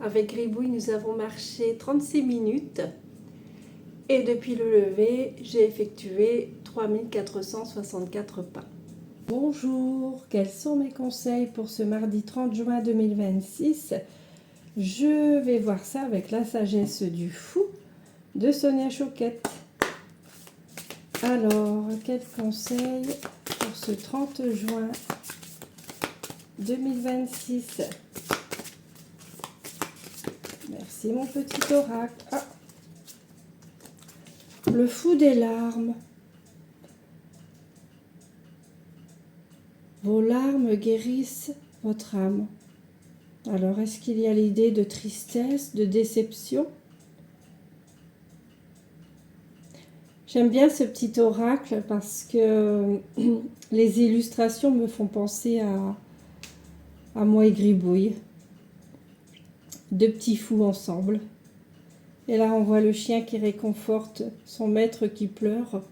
Avec Gribouille, nous avons marché 36 minutes et depuis le lever, j'ai effectué 3464 pas. Bonjour, quels sont mes conseils pour ce mardi 30 juin 2026? Je vais voir ça avec la sagesse du fou de Sonia Choquette. Alors, quels conseils pour ce 30 juin 2026? Merci mon petit oracle. Ah. Le fou des larmes. Vos larmes guérissent votre âme. Alors, est-ce qu'il y a l'idée de tristesse, de déception? J'aime bien ce petit oracle parce que les illustrations me font penser à moi et Gribouille. Deux petits fous ensemble. Et là, on voit le chien qui réconforte son maître qui pleure.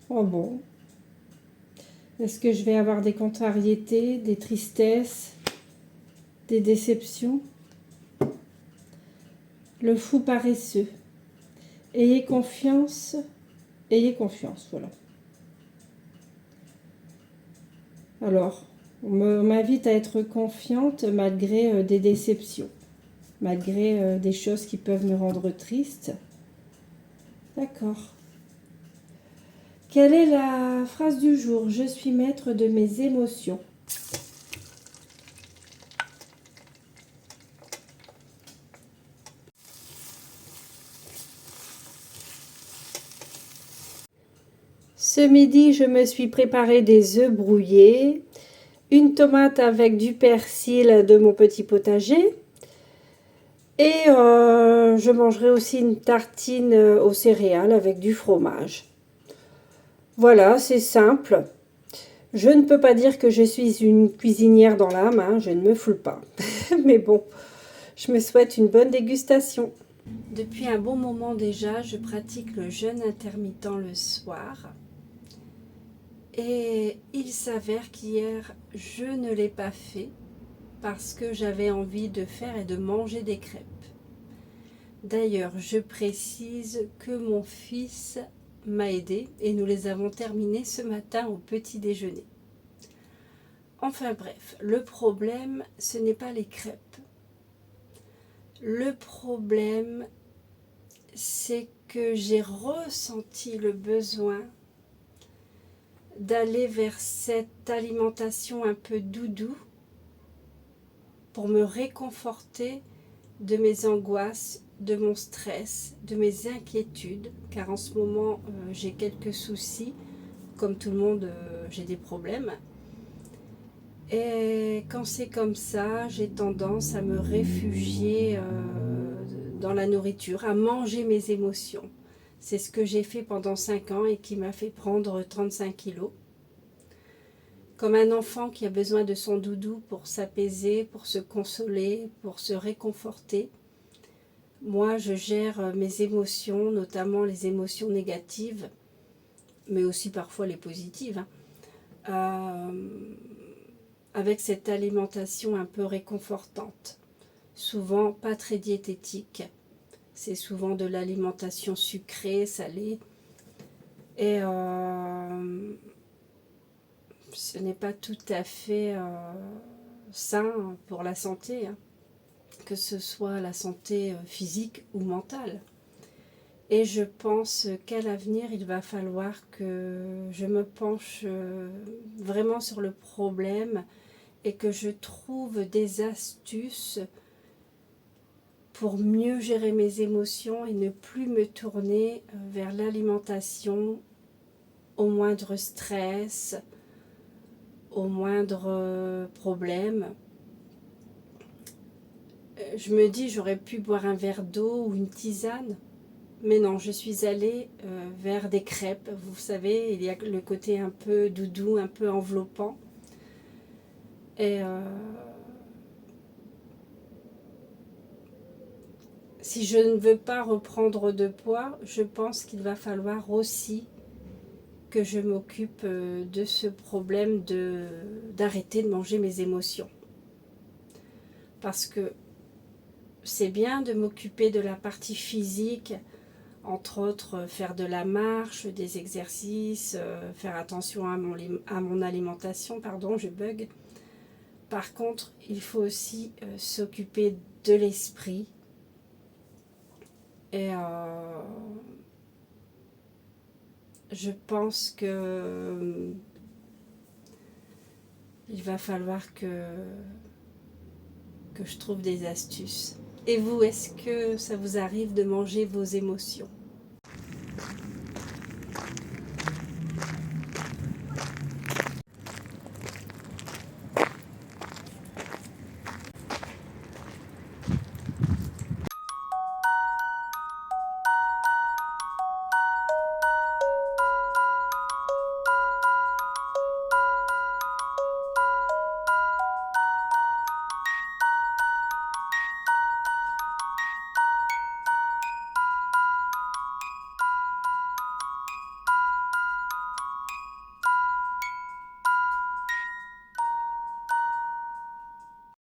Oh bon. Est-ce que je vais avoir des contrariétés, des tristesses, des déceptions? Le fou paresseux. Ayez confiance, voilà. Alors, on m'invite à être confiante malgré des déceptions, malgré des choses qui peuvent me rendre triste. D'accord. Quelle est la phrase du jour? Je suis maître de mes émotions. Ce midi, je me suis préparé des œufs brouillés, une tomate avec du persil de mon petit potager et je mangerai aussi une tartine aux céréales avec du fromage. Voilà, c'est simple. Je ne peux pas dire que je suis une cuisinière dans l'âme, hein, je ne me foule pas. Mais bon, je me souhaite une bonne dégustation. Depuis un bon moment déjà, je pratique le jeûne intermittent le soir. Et il s'avère qu'hier, je ne l'ai pas fait parce que j'avais envie de faire et de manger des crêpes. D'ailleurs, je précise que mon fils m'a aidé et nous les avons terminées ce matin au petit déjeuner. Enfin bref, le problème, ce n'est pas les crêpes. Le problème, c'est que j'ai ressenti le besoin d'aller vers cette alimentation un peu doudou pour me réconforter de mes angoisses, de mon stress, de mes inquiétudes, car en ce moment j'ai quelques soucis, comme tout le monde j'ai des problèmes. Et quand c'est comme ça, j'ai tendance à me réfugier dans la nourriture, à manger mes émotions. C'est ce que j'ai fait pendant 5 ans et qui m'a fait prendre 35 kilos. Comme un enfant qui a besoin de son doudou pour s'apaiser, pour se consoler, pour se réconforter. Moi, je gère mes émotions, notamment les émotions négatives, mais aussi parfois les positives, avec cette alimentation un peu réconfortante. Souvent pas très diététique. C'est souvent de l'alimentation sucrée, salée. Et ce n'est pas tout à fait sain pour la santé, hein, que ce soit la santé physique ou mentale. Et je pense qu'à l'avenir, il va falloir que je me penche vraiment sur le problème et que je trouve des astuces pour mieux gérer mes émotions et ne plus me tourner vers l'alimentation au moindre stress, au moindre problème. Je me dis, j'aurais pu boire un verre d'eau ou une tisane, mais non, je suis allée vers des crêpes. Vous savez, il y a le côté un peu doudou, un peu enveloppant. Et si je ne veux pas reprendre de poids, je pense qu'il va falloir aussi que je m'occupe de ce problème d'arrêter de manger mes émotions. parce que c'est bien de m'occuper de la partie physique, entre autres faire de la marche, des exercices, faire attention à mon alimentation, pardon, je bug. Par contre, il faut aussi s'occuper de l'esprit. Et je pense que il va falloir que je trouve des astuces. Et vous, est-ce que ça vous arrive de manger vos émotions ?